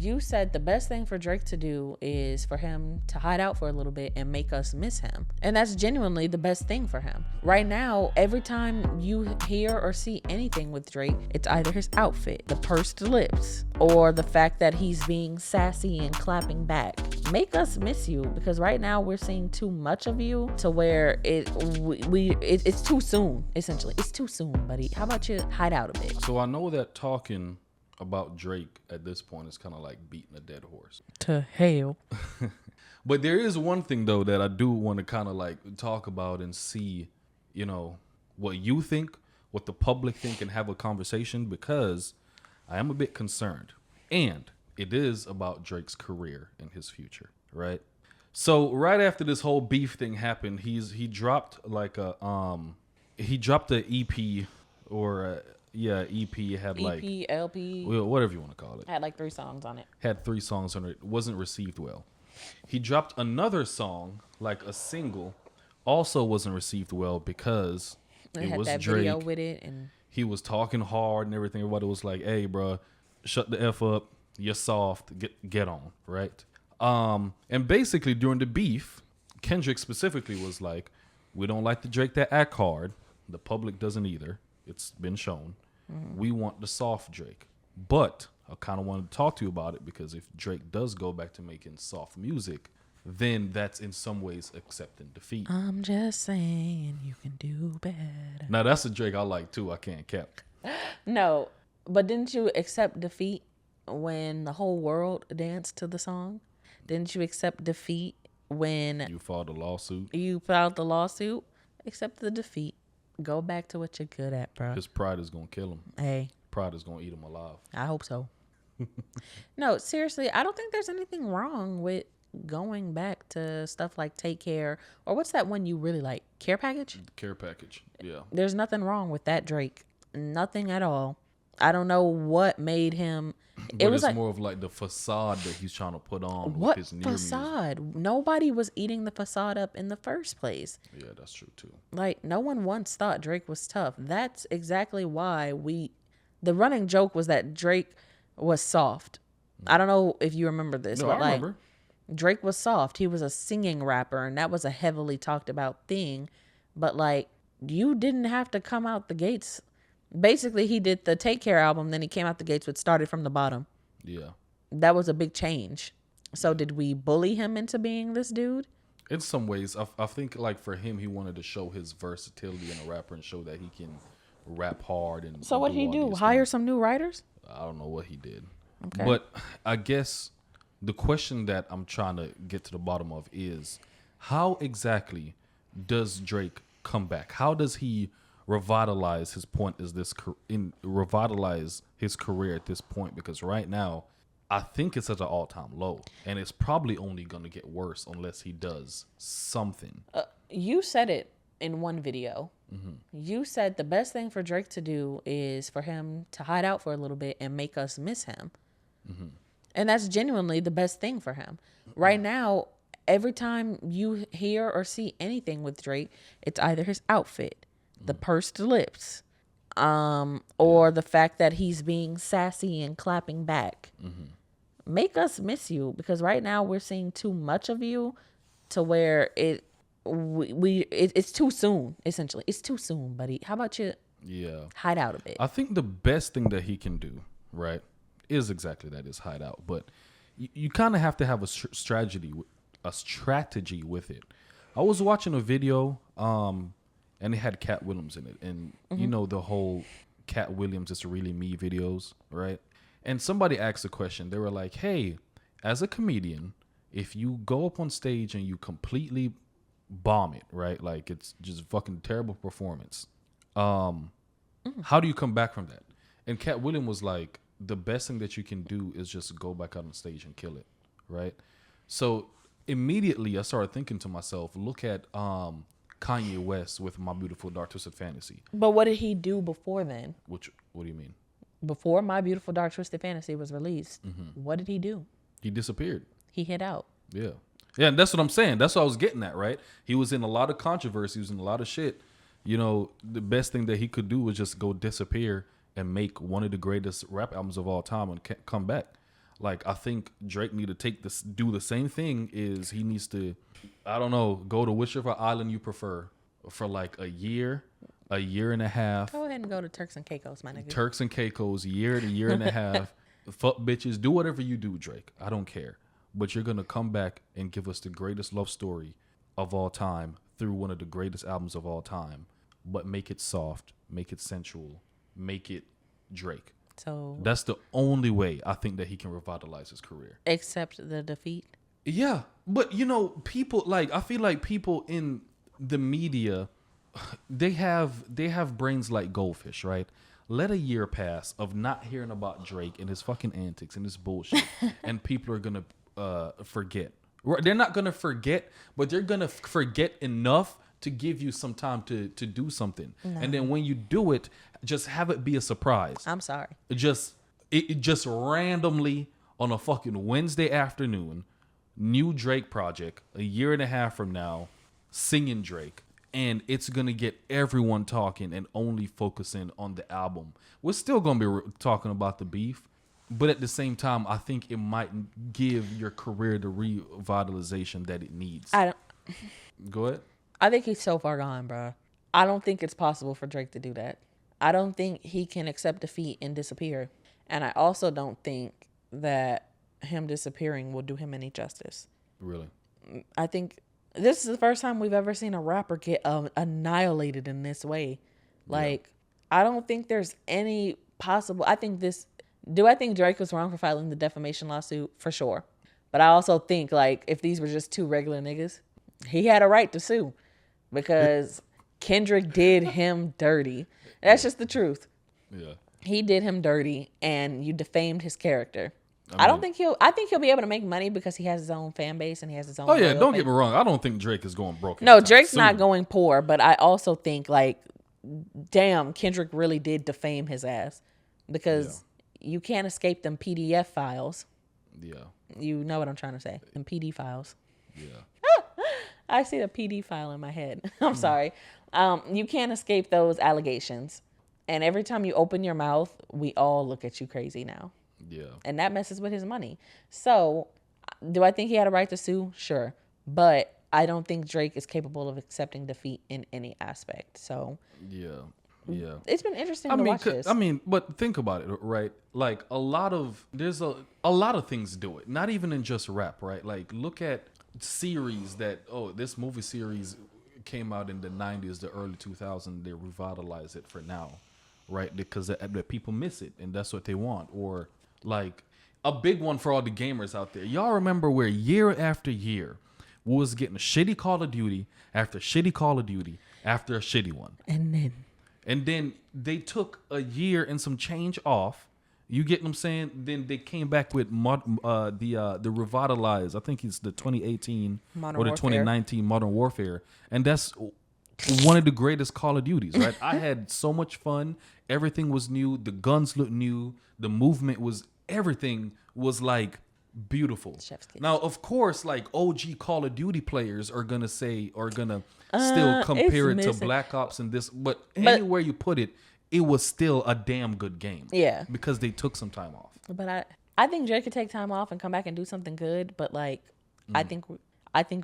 You said the best thing for Drake to do is for him to hide out for a little bit and make us miss him. And that's genuinely the best thing for him. Right now, every time you hear or see anything with Drake, it's either his outfit, the pursed lips, or the fact that he's being sassy and clapping back. Make us miss you, because right now we're seeing too much of you to where it's too soon, essentially. It's too soon, buddy. How about you hide out a bit? So I know that talking about Drake at this point is kind of like beating a dead horse. To hell. But there is one thing, though, that I do want to kind of like talk about and see, what you think, what the public think, and have a conversation, because I am a bit concerned. And it is about Drake's career and his future, right? So right after this whole beef thing happened, he dropped like a EP or EP had like EP, LP, whatever you want to call it. had like 3 songs on it. Had 3 songs on it. Wasn't received well. He dropped another song, like a single, also wasn't received well because it had was that Drake. video with it, and He was talking hard and everything. Everybody was like, "Hey, bro, shut the F up. You're soft. Get on," right? And basically during the beef, Kendrick specifically was like, "We don't like the Drake that act hard. The public doesn't either. It's been shown. We want the soft Drake." But I kind of wanted to talk to you about it, because if Drake does go back to making soft music, then that's in some ways accepting defeat. I'm just saying you can do better. Now that's a Drake I like too. I can't cap. No, but didn't you accept defeat when the whole world danced to the song? Didn't you accept defeat when You filed a lawsuit. you filed the lawsuit? Accept the defeat. Go back to what you're good at, bro. His pride is gonna kill him. Hey, Pride is gonna eat him alive. I hope so. No, seriously, I don't think there's anything wrong with going back to stuff like Take Care, or what's that one you really like? Care Package? Care package. Yeah. There's nothing wrong with that Drake. Nothing at all. I don't know what made him. But was it's like, more of like the facade that he's trying to put on what with his new music. facade? Nobody was eating the facade up in the first place. Yeah, that's true too. Like, no one once thought Drake was tough. That's exactly why the running joke was that Drake was soft. I don't know if you remember this, No, but I remember. Drake was soft. He was a singing rapper, and that was a heavily talked about thing. But like, you didn't have to come out the gates. Basically, he did the Take Care album, then he came out the gates with Started from the Bottom. Yeah. That was a big change. So did we bully him into being this dude? In some ways, I think like for him, he wanted to show his versatility in a rapper and show that he can rap hard. And So what did he all do? these Hire things. some new writers? I don't know what he did. Okay. But I guess the question that I'm trying to get to the bottom of is, how exactly does Drake come back? How does he revitalize his revitalize his career at this point? Because right now, I think it's at an all-time low, and it's probably only going to get worse unless he does something. You said it in one video. Mm-hmm. You said the best thing for Drake to do is for him to hide out for a little bit and make us miss him. Mm-hmm. And that's genuinely the best thing for him. Right now, every time you hear or see anything with Drake, it's either his outfit, the pursed lips, or the fact that he's being sassy and clapping back. Make us miss you, because right now we're seeing too much of you to where it's too soon, essentially. It's too soon, buddy. How about you hide out a bit? I think the best thing that he can do, right, is exactly that, is hide out. But you kind of have to have a strategy with it. I was watching a video, and it had Cat Williams in it. And you know the whole Cat Williams is really me videos, right? And somebody asked a question. They were like, hey, as a comedian, if you go up on stage and you completely bomb it, right? Like it's just fucking terrible performance. How do you come back from that? And Cat Williams was like, the best thing that you can do is just go back out on stage and kill it, right? So immediately I started thinking to myself, look at Kanye West with My Beautiful Dark Twisted Fantasy. But what did he do before then? What do you mean? Before My Beautiful Dark Twisted Fantasy was released, what did he do? He disappeared. He hid out. Yeah. Yeah, and that's what I'm saying. That's what I was getting at, right? He was in a lot of controversy. He was in a lot of shit. You know, the best thing that he could do was just go disappear and make one of the greatest rap albums of all time and come back. Like, I think Drake need to do the same thing. Is he needs to, I don't know, go to whichever island you prefer for like a year and a half. Go ahead and go to Turks and Caicos, my nigga. Turks and Caicos, year to year and a half. Fuck bitches, do whatever you do, Drake. I don't care. But you're gonna come back and give us the greatest love story of all time through one of the greatest albums of all time. But make it soft, make it sensual, make it Drake. So that's the only way I think that he can revitalize his career. Except the defeat. Yeah, but people like, I feel like people in the media, they have brains like goldfish, right? Let a year pass of not hearing about Drake and his fucking antics and his bullshit, and people are gonna forget. They're not gonna forget, but they're gonna forget enough to give you some time to do something. No. And then when you do it, just have it be a surprise. I'm sorry. It just randomly on a fucking Wednesday afternoon, new Drake project a year and a half from now, singing Drake. And it's going to get everyone talking and only focusing on the album. We're still going to be talking about the beef. But at the same time, I think it might give your career the revitalization that it needs. Go ahead. I think he's so far gone, bro. I don't think it's possible for Drake to do that. I don't think he can accept defeat and disappear. And I also don't think that him disappearing will do him any justice. Really? I think this is the first time we've ever seen a rapper get annihilated in this way. Like, yeah. I don't think there's any possible... I think Drake was wrong for filing the defamation lawsuit? For sure. But I also think, like, if these were just two regular niggas, he had a right to sue. Because Kendrick did him dirty. That's just the truth. Yeah. He did him dirty, and you defamed his character. I think he'll be able to make money because he has his own fan base and he has his own. Oh yeah, don't get me wrong. I don't think Drake is going broke. No, Drake's not going poor, but I also think, like, damn, Kendrick really did defame his ass because you can't escape them PDF files. Yeah. You know what I'm trying to say? Them PD files. Yeah. I see the PD file in my head. I'm sorry. You can't escape those allegations. And every time you open your mouth, we all look at you crazy now. Yeah. And that messes with his money. So, do I think he had a right to sue? Sure. But I don't think Drake is capable of accepting defeat in any aspect. So, yeah. Yeah. It's been interesting to watch this. But think about it, right? Like, there's a lot of things do it. Not even in just rap, right? Like, look at series this movie series came out in the 90s, the early 2000s. They revitalize it for now, right? Because the people miss it, and that's what they want. Or, like, a big one for all the gamers out there. Y'all remember where year after year we was getting a shitty Call of Duty after shitty Call of Duty after a shitty one. And then they took a year and some change off. You get what I'm saying? Then they came back with the revitalized. I think it's the 2018 Modern or the Warfare. 2019 Modern Warfare, and that's one of the greatest Call of Duties. Right? I had so much fun. Everything was new. The guns looked new. The movement everything was like beautiful. Now, of course, like OG Call of Duty players are gonna still compare it to Black Ops and this, but anywhere you put it, it was still a damn good game. Yeah. Because they took some time off. But I think Drake could take time off and come back and do something good, but like I think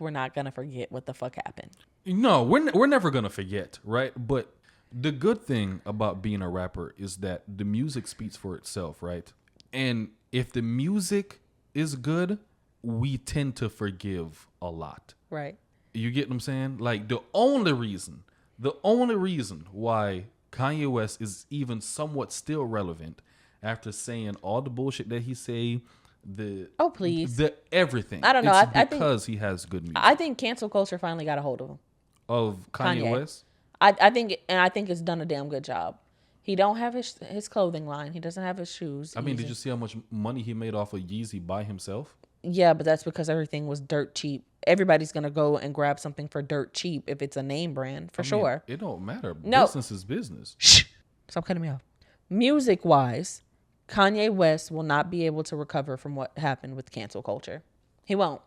we're not gonna forget what the fuck happened. No, we're never gonna forget, right? But the good thing about being a rapper is that the music speaks for itself, right? And if the music is good, we tend to forgive a lot. Right. You get what I'm saying? Like, the only reason why Kanye West is even somewhat still relevant after saying all the bullshit that he say, everything. I don't know. I think he has good music. I think cancel culture finally got a hold of him. Of Kanye West? I think it's done a damn good job. He don't have his clothing line. He doesn't have his shoes. I mean, did you see how much money he made off of Yeezy by himself? Yeah, but that's because everything was dirt cheap. Everybody's going to go and grab something for dirt cheap if it's a name brand, sure. It don't matter. No. Business is business. Shh. Stop cutting me off. Music-wise, Kanye West will not be able to recover from what happened with cancel culture. He won't.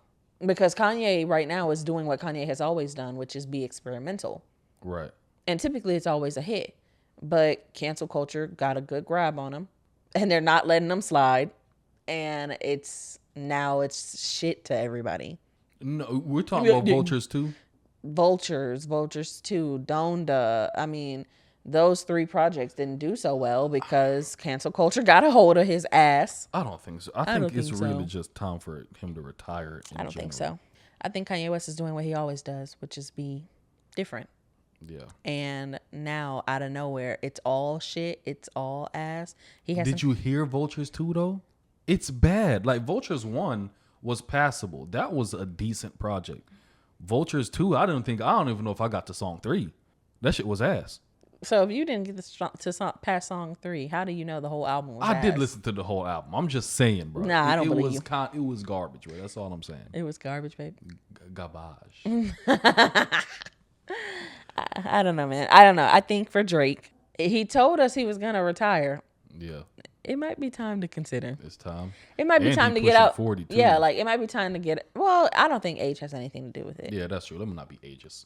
Because Kanye right now is doing what Kanye has always done, which is be experimental. Right. And typically it's always a hit. But cancel culture got a good grab on him. And they're not letting him slide. and it's shit to everybody. No, we're talking about Vultures too. Vultures too, Donda. I mean, those 3 projects didn't do so well because cancel culture got a hold of his ass. I don't think so. I don't think it's think so. really just time for him to retire. I don't think so. I think Kanye West is doing what he always does, which is be different. Yeah. And now, out of nowhere, it's all shit. It's all ass. Did you hear Vultures 2 though? It's bad. Like Vultures 1 was passable. That was a decent project. Vultures 2, I don't even know if I got to song 3. That shit was ass. So if you didn't get to past song 3, how do you know the whole album was ass? I did listen to the whole album. I'm just saying, bro. Nah, I don't believe you. It was garbage, bro. That's all I'm saying. It was garbage, babe. Garbage. I don't know, man. I don't know. I think for Drake, he told us he was going to retire. Yeah. It might be time to consider. It's time. It might be time to get out. 40 too. Yeah, like it might be time to get. Well, I don't think age has anything to do with it. Yeah, that's true. Let me not be ageist.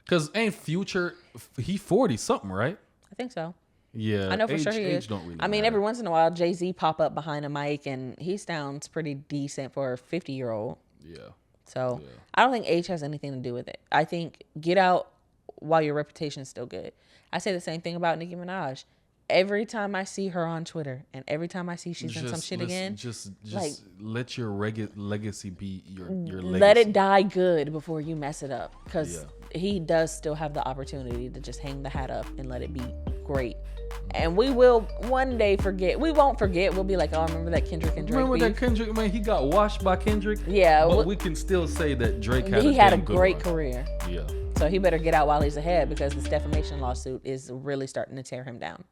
Because ain't Future, he 40 something, right? I think so. Yeah. I know for sure he is. Don't really I mean, matter. every once in a while, Jay-Z pop up behind a mic and he sounds pretty decent for a 50-year-old. Yeah. So I don't think age has anything to do with it. I think get out while your reputation is still good. I say the same thing about Nicki Minaj. Every time I see her on Twitter and every time I see she's in some shit again, just like, let your legacy be your legacy. Let it die good before you mess it up, because he does still have the opportunity to just hang the hat up and let it be great. And we will one day forget. We won't forget. We'll be like, oh, remember that Kendrick and Drake Remember beef? that Kendrick, man? He got washed by Kendrick. Yeah. But we can still say that Drake had a great career. Yeah. So he better get out while he's ahead, because this defamation lawsuit is really starting to tear him down.